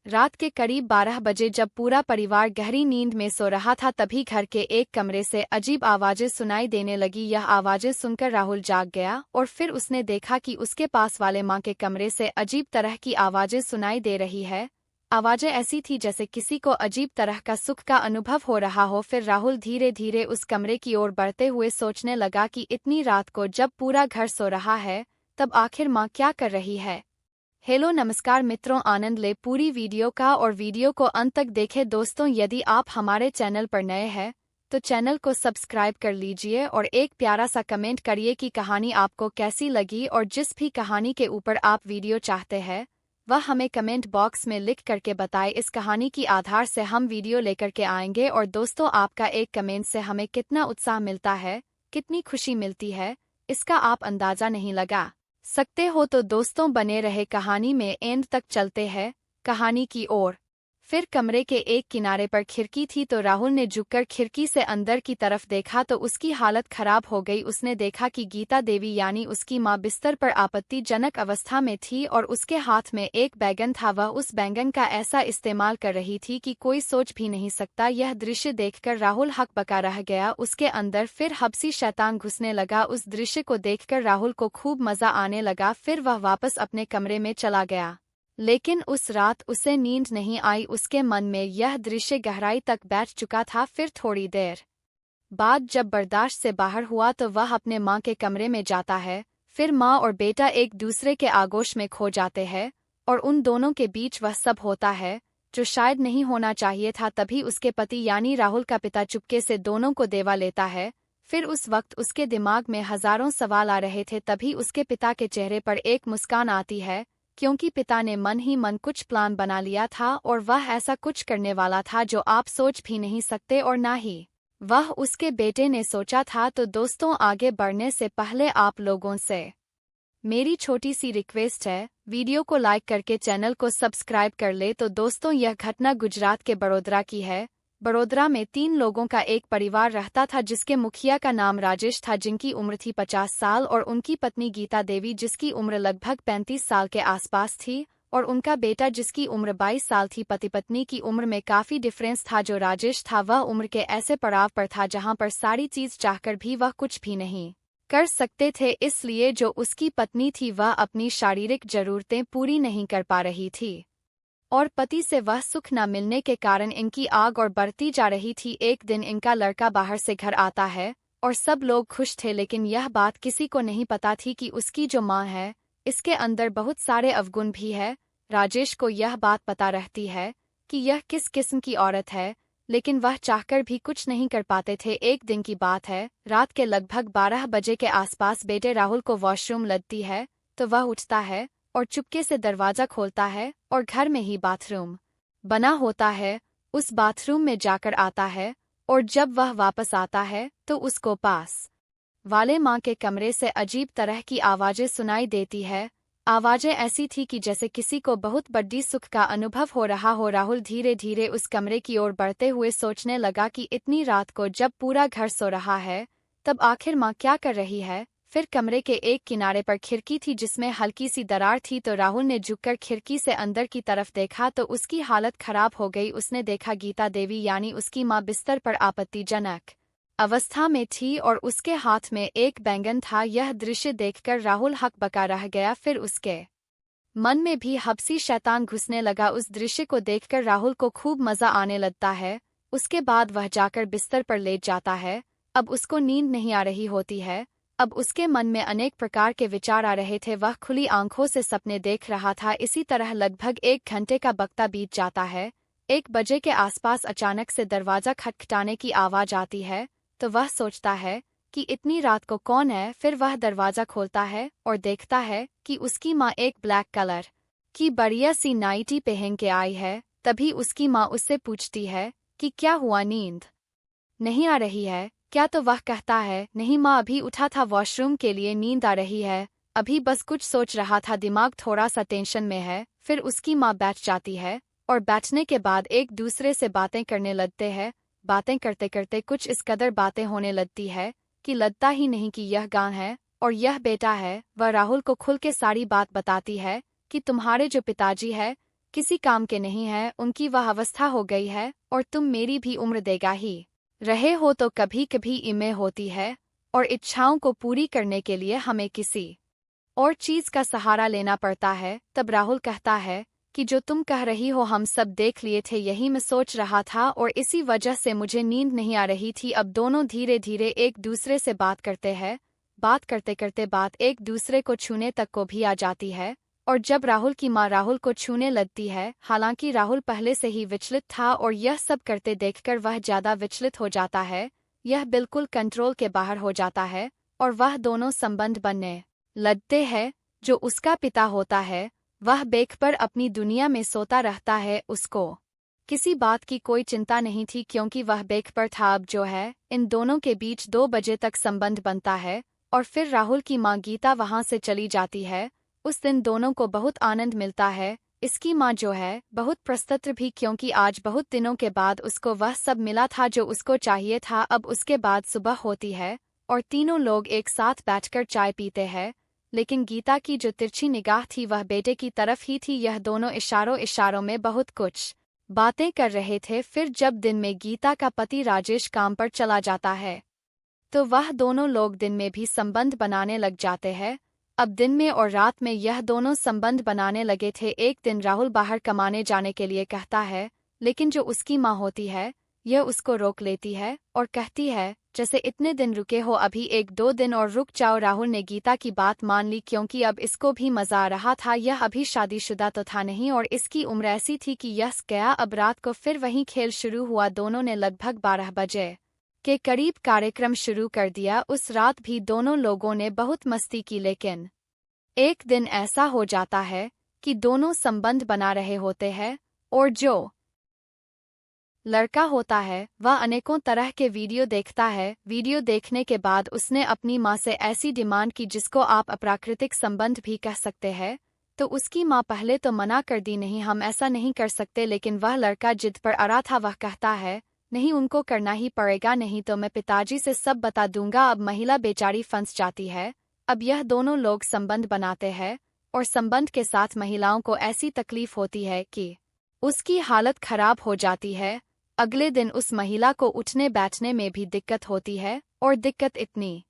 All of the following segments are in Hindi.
रात के करीब 12 बजे जब पूरा परिवार गहरी नींद में सो रहा था तभी घर के एक कमरे से अजीब आवाजें सुनाई देने लगी। यह आवाजें सुनकर राहुल जाग गया और फिर उसने देखा कि उसके पास वाले माँ के कमरे से अजीब तरह की आवाजें सुनाई दे रही है। आवाजें ऐसी थी जैसे किसी को अजीब तरह का सुख का अनुभव हो रहा हो। फिर राहुल धीरे धीरे उस कमरे की ओर बढ़ते हुए सोचने लगा कि इतनी रात को जब पूरा घर सो रहा है तब आखिर माँ क्या कर रही है। हेलो नमस्कार मित्रों, आनंद ले पूरी वीडियो का और वीडियो को अंत तक देखें। दोस्तों, यदि आप हमारे चैनल पर नए हैं तो चैनल को सब्सक्राइब कर लीजिए और एक प्यारा सा कमेंट करिए कि कहानी आपको कैसी लगी और जिस भी कहानी के ऊपर आप वीडियो चाहते हैं वह हमें कमेंट बॉक्स में लिख करके बताएं। इस कहानी की आधार से हम वीडियो लेकर के आएंगे और दोस्तों, आपका एक कमेंट से हमें कितना उत्साह मिलता है, कितनी खुशी मिलती है, इसका आप अंदाजा नहीं लगा सकते हो। तो दोस्तों, बने रहे कहानी में, एंड तक चलते हैं कहानी की ओर। फिर कमरे के एक किनारे पर खिड़की थी तो राहुल ने झुककर खिड़की से अंदर की तरफ देखा तो उसकी हालत खराब हो गई। उसने देखा कि गीता देवी यानी उसकी माँ बिस्तर पर आपत्तिजनक अवस्था में थी और उसके हाथ में एक बैंगन था। वह उस बैंगन का ऐसा इस्तेमाल कर रही थी कि कोई सोच भी नहीं सकता। यह दृश्य देखकर राहुल हकबका रह गया। उसके अंदर फिर हबसी शैतान घुसने लगा। उस दृश्य को देखकर राहुल को खूब मजा आने लगा। फिर वह वापस अपने कमरे में चला गया, लेकिन उस रात उसे नींद नहीं आई। उसके मन में यह दृश्य गहराई तक बैठ चुका था। फिर थोड़ी देर बाद जब बर्दाश्त से बाहर हुआ तो वह अपने माँ के कमरे में जाता है। फिर माँ और बेटा एक दूसरे के आगोश में खो जाते हैं और उन दोनों के बीच वह सब होता है जो शायद नहीं होना चाहिए था। तभी उसके पति यानी राहुल का पिता चुपके से दोनों को देवा लेता है। फिर उस वक्त उसके दिमाग में हजारों सवाल आ रहे थे। तभी उसके पिता के चेहरे पर एक मुस्कान आती है, क्योंकि पिता ने मन ही मन कुछ प्लान बना लिया था और वह ऐसा कुछ करने वाला था जो आप सोच भी नहीं सकते और ना ही वह उसके बेटे ने सोचा था। तो दोस्तों, आगे बढ़ने से पहले आप लोगों से मेरी छोटी सी रिक्वेस्ट है, वीडियो को लाइक करके चैनल को सब्सक्राइब कर ले। तो दोस्तों, यह घटना गुजरात के बड़ोदरा की है। बड़ोदरा में 3 लोगों का एक परिवार रहता था जिसके मुखिया का नाम राजेश था, जिनकी उम्र थी 50 साल, और उनकी पत्नी गीता देवी जिसकी उम्र लगभग 35 साल के आसपास थी, और उनका बेटा जिसकी उम्र 22 साल थी। पति पत्नी की उम्र में काफी डिफरेंस था। जो राजेश था वह उम्र के ऐसे पड़ाव पर था जहां पर सारी चीज चाहकर भी वह कुछ भी नहीं कर सकते थे, इसलिए जो उसकी पत्नी थी वह अपनी शारीरिक जरूरतें पूरी नहीं कर पा रही थी और पति से वह सुख न मिलने के कारण इनकी आग और बढ़ती जा रही थी। एक दिन इनका लड़का बाहर से घर आता है और सब लोग खुश थे, लेकिन यह बात किसी को नहीं पता थी कि उसकी जो माँ है इसके अंदर बहुत सारे अवगुण भी है। राजेश को यह बात पता रहती है कि यह किस किस्म की औरत है, लेकिन वह चाहकर भी कुछ नहीं कर पाते थे। एक दिन की बात है, रात के लगभग 12 बजे के आसपास बेटे राहुल को वॉशरूम लगती है तो वह उठता है और चुपके से दरवाजा खोलता है और घर में ही बाथरूम बना होता है, उस बाथरूम में जाकर आता है और जब वह वापस आता है तो उसको पास वाले माँ के कमरे से अजीब तरह की आवाजें सुनाई देती है। आवाजें ऐसी थी कि जैसे किसी को बहुत बड़ी सुख का अनुभव हो रहा हो। राहुल धीरे धीरे उस कमरे की ओर बढ़ते हुए सोचने लगा कि इतनी रात को जब पूरा घर सो रहा है तब आखिर माँ क्या कर रही है। फिर कमरे के एक किनारे पर खिड़की थी जिसमें हल्की सी दरार थी, तो राहुल ने झुककर खिड़की से अंदर की तरफ देखा तो उसकी हालत खराब हो गई। उसने देखा गीता देवी यानी उसकी माँ बिस्तर पर आपत्तिजनक अवस्था में थी और उसके हाथ में एक बैंगन था। यह दृश्य देखकर राहुल हकबका रह गया। फिर उसके मन में भी हबसी शैतान घुसने लगा। उस दृश्य को देखकर राहुल को खूब मजा आने लगता है। उसके बाद वह जाकर बिस्तर पर लेट जाता है। अब उसको नींद नहीं आ रही होती है। अब उसके मन में अनेक प्रकार के विचार आ रहे थे। वह खुली आंखों से सपने देख रहा था। इसी तरह लगभग 1 घंटे का वक्त बीत जाता है। 1 बजे के आसपास अचानक से दरवाजा खटखटाने की आवाज आती है तो वह सोचता है कि इतनी रात को कौन है। फिर वह दरवाजा खोलता है और देखता है कि उसकी माँ एक ब्लैक कलर की बढ़िया सी नाइटी पहन के आई है। तभी उसकी माँ उससे पूछती है कि क्या हुआ, नींद नहीं आ रही है क्या? तो वह कहता है, नहीं माँ, अभी उठा था वॉशरूम के लिए, नींद आ रही है, अभी बस कुछ सोच रहा था, दिमाग थोड़ा सा टेंशन में है। फिर उसकी माँ बैठ जाती है और बैठने के बाद एक दूसरे से बातें करने लगते हैं। बातें करते करते कुछ इस कदर बातें होने लगती है कि लगता ही नहीं कि यह गां है और यह बेटा है। वह राहुल को खुल के सारी बात बताती है कि तुम्हारे जो पिताजी है किसी काम के नहीं है, उनकी वह अवस्था हो गई है, और तुम मेरी भी उम्र देगा ही रहे हो तो कभी कभी इमे होती है, और इच्छाओं को पूरी करने के लिए हमें किसी और चीज का सहारा लेना पड़ता है। तब राहुल कहता है कि जो तुम कह रही हो हम सब देख लिए थे, यही मैं सोच रहा था और इसी वजह से मुझे नींद नहीं आ रही थी। अब दोनों धीरे धीरे एक दूसरे से बात करते हैं। बात करते करते बात एक दूसरे को छूने तक को भी आ जाती है, और जब राहुल की माँ राहुल को छूने लगती है, हालांकि राहुल पहले से ही विचलित था और यह सब करते देखकर वह ज्यादा विचलित हो जाता है। यह बिल्कुल कंट्रोल के बाहर हो जाता है और वह दोनों संबंध बनने लगते हैं। जो उसका पिता होता है वह बेख पर अपनी दुनिया में सोता रहता है। उसको किसी बात की कोई चिंता नहीं थी क्योंकि वह बेख पर था। अब जो है इन दोनों के बीच 2 बजे तक संबंध बनता है और फिर राहुल की माँ गीता वहां से चली जाती है। उस दिन दोनों को बहुत आनंद मिलता है। इसकी माँ जो है बहुत प्रसन्न भी क्योंकि आज बहुत दिनों के बाद उसको वह सब मिला था जो उसको चाहिए था। अब उसके बाद सुबह होती है और तीनों लोग एक साथ बैठकर चाय पीते हैं, लेकिन गीता की जो तिरछी निगाह थी वह बेटे की तरफ ही थी। यह दोनों इशारों इशारों में बहुत कुछ बातें कर रहे थे। फिर जब दिन में गीता का पति राजेश काम पर चला जाता है तो वह दोनों लोग दिन में भी संबंध बनाने लग जाते हैं। अब दिन में और रात में यह दोनों संबंध बनाने लगे थे। एक दिन राहुल बाहर कमाने जाने के लिए कहता है, लेकिन जो उसकी माँ होती है यह उसको रोक लेती है और कहती है जैसे इतने दिन रुके हो अभी 1-2 दिन और रुक जाओ। राहुल ने गीता की बात मान ली क्योंकि अब इसको भी मजा आ रहा था। यह अभी शादीशुदा तो था नहीं और इसकी उम्र ऐसी थी कि यस गया। अब रात को फिर वहीं खेल शुरू हुआ। दोनों ने लगभग 12 बजे के करीब कार्यक्रम शुरू कर दिया। उस रात भी दोनों लोगों ने बहुत मस्ती की, लेकिन एक दिन ऐसा हो जाता है कि दोनों संबंध बना रहे होते हैं और जो लड़का होता है वह अनेकों तरह के वीडियो देखता है। वीडियो देखने के बाद उसने अपनी माँ से ऐसी डिमांड की जिसको आप अप्राकृतिक संबंध भी कह सकते हैं। तो उसकी माँ पहले तो मना कर दी, नहीं हम ऐसा नहीं कर सकते, लेकिन वह लड़का जिद पर अड़ा था। वह कहता है नहीं उनको करना ही पड़ेगा, नहीं तो मैं पिताजी से सब बता दूंगा। अब महिला बेचारी फंस जाती है। अब यह दोनों लोग संबंध बनाते हैं और संबंध के साथ महिलाओं को ऐसी तकलीफ होती है कि उसकी हालत खराब हो जाती है। अगले दिन उस महिला को उठने बैठने में भी दिक्कत होती है और दिक्कत इतनी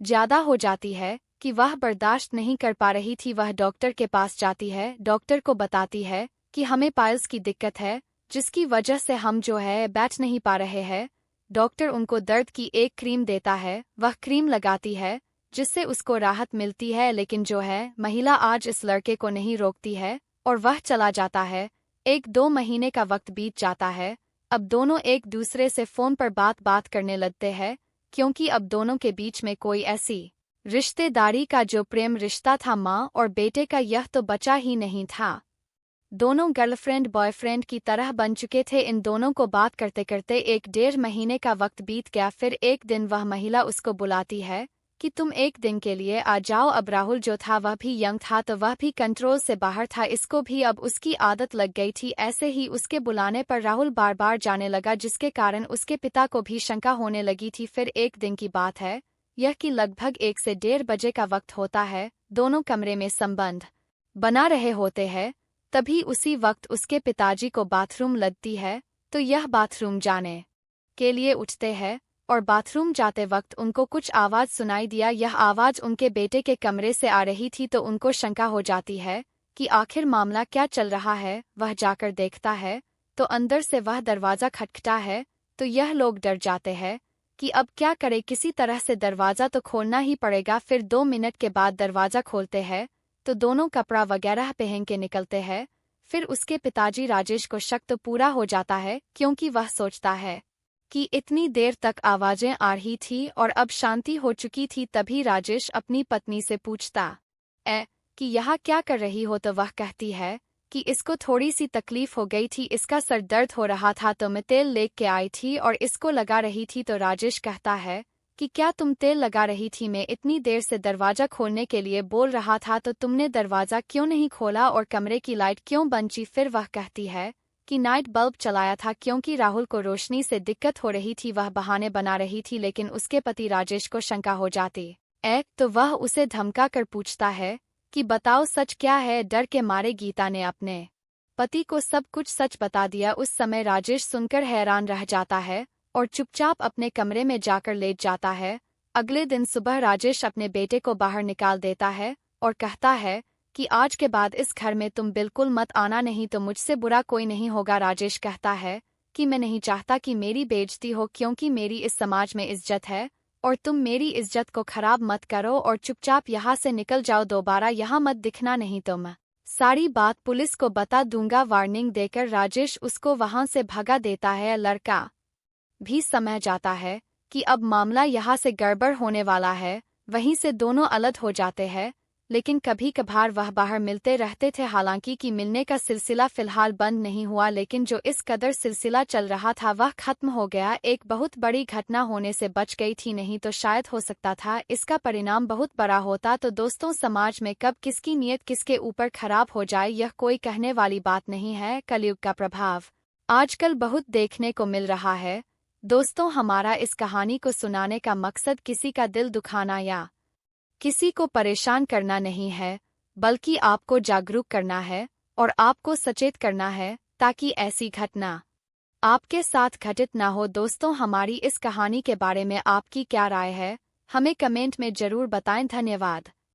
ज्यादा हो जाती है कि वह बर्दाश्त नहीं कर पा रही थी। वह डॉक्टर के पास जाती है, डॉक्टर को बताती है कि हमें पाइल्स की दिक्कत है जिसकी वजह से हम जो है बैठ नहीं पा रहे हैं। डॉक्टर उनको दर्द की एक क्रीम देता है, वह क्रीम लगाती है जिससे उसको राहत मिलती है। लेकिन जो है महिला आज इस लड़के को नहीं रोकती है और वह चला जाता है। 1-2 महीने का वक्त बीत जाता है। अब दोनों एक दूसरे से फोन पर बात करने लगते हैं क्योंकि अब दोनों के बीच में कोई ऐसी रिश्तेदारी का जो प्रेम रिश्ता था माँ और बेटे का, यह तो बचा ही नहीं था। दोनों गर्लफ्रेंड बॉयफ्रेंड की तरह बन चुके थे। इन दोनों को बात करते करते 1-1.5 महीने का वक्त बीत गया। फिर एक दिन वह महिला उसको बुलाती है कि तुम एक दिन के लिए आ जाओ। अब राहुल जो था वह भी यंग था तो वह भी कंट्रोल से बाहर था। इसको भी अब उसकी आदत लग गई थी। ऐसे ही उसके बुलाने पर राहुल बार बार जाने लगा जिसके कारण उसके पिता को भी शंका होने लगी थी। फिर एक दिन की बात है यह कि लगभग 1 से 1:30 बजे का वक्त होता है। दोनों कमरे में संबंध बना रहे होते हैं। तभी उसी वक्त उसके पिताजी को बाथरूम लगती है तो यह बाथरूम जाने के लिए उठते हैं और बाथरूम जाते वक्त उनको कुछ आवाज सुनाई दिया। यह आवाज उनके बेटे के कमरे से आ रही थी तो उनको शंका हो जाती है कि आखिर मामला क्या चल रहा है। वह जाकर देखता है तो अंदर से वह दरवाज़ा खटखटा है तो यह लोग डर जाते हैं कि अब क्या करे, किसी तरह से दरवाज़ा तो खोलना ही पड़ेगा। फिर 2 मिनट के बाद दरवाज़ा खोलते हैं तो दोनों कपड़ा वगैरह पहन के निकलते हैं। फिर उसके पिताजी राजेश को शक तो पूरा हो जाता है क्योंकि वह सोचता है कि इतनी देर तक आवाजें आ रही थी और अब शांति हो चुकी थी। तभी राजेश अपनी पत्नी से पूछता कि यहाँ क्या कर रही हो, तो वह कहती है कि इसको थोड़ी सी तकलीफ हो गई थी, इसका सर दर्द हो रहा था तो मैं तेल लेके आई थी और इसको लगा रही थी। तो राजेश कहता है कि क्या तुम तेल लगा रही थी? मैं इतनी देर से दरवाज़ा खोलने के लिए बोल रहा था तो तुमने दरवाज़ा क्यों नहीं खोला और कमरे की लाइट क्यों बंद की? फिर वह कहती है कि नाइट बल्ब चलाया था क्योंकि राहुल को रोशनी से दिक्कत हो रही थी। वह बहाने बना रही थी, लेकिन उसके पति राजेश को शंका हो जाती तो वह उसे धमका कर पूछता है कि बताओ सच क्या है। डर के मारे गीता ने अपने पति को सब कुछ सच बता दिया। उस समय राजेश सुनकर हैरान रह जाता है और चुपचाप अपने कमरे में जाकर लेट जाता है। अगले दिन सुबह राजेश अपने बेटे को बाहर निकाल देता है और कहता है कि आज के बाद इस घर में तुम बिल्कुल मत आना, नहीं तो मुझसे बुरा कोई नहीं होगा। राजेश कहता है कि मैं नहीं चाहता कि मेरी बेइज्जती हो, क्योंकि मेरी इस समाज में इज्जत है और तुम मेरी इज्जत को खराब मत करो और चुपचाप यहाँ से निकल जाओ, दोबारा यहाँ मत दिखना, नहीं तो मैं सारी बात पुलिस को बता दूंगा। वार्निंग देकर राजेश उसको वहां से भगा देता है। लड़का भी समझ जाता है कि अब मामला यहाँ से गड़बड़ होने वाला है। वहीं से दोनों अलग हो जाते हैं, लेकिन कभी कभार वह बाहर मिलते रहते थे। हालांकि कि मिलने का सिलसिला फिलहाल बंद नहीं हुआ, लेकिन जो इस कदर सिलसिला चल रहा था वह खत्म हो गया। एक बहुत बड़ी घटना होने से बच गई थी, नहीं तो शायद हो सकता था इसका परिणाम बहुत बड़ा होता। तो दोस्तों, समाज में कब किसकी नीयत किसके ऊपर खराब हो जाए यह कोई कहने वाली बात नहीं है। कलयुग का प्रभाव आजकल बहुत देखने को मिल रहा है। दोस्तों, हमारा इस कहानी को सुनाने का मकसद किसी का दिल दुखाना या किसी को परेशान करना नहीं है, बल्कि आपको जागरूक करना है और आपको सचेत करना है ताकि ऐसी घटना आपके साथ घटित ना हो। दोस्तों, हमारी इस कहानी के बारे में आपकी क्या राय है, हमें कमेंट में जरूर बताएं। धन्यवाद।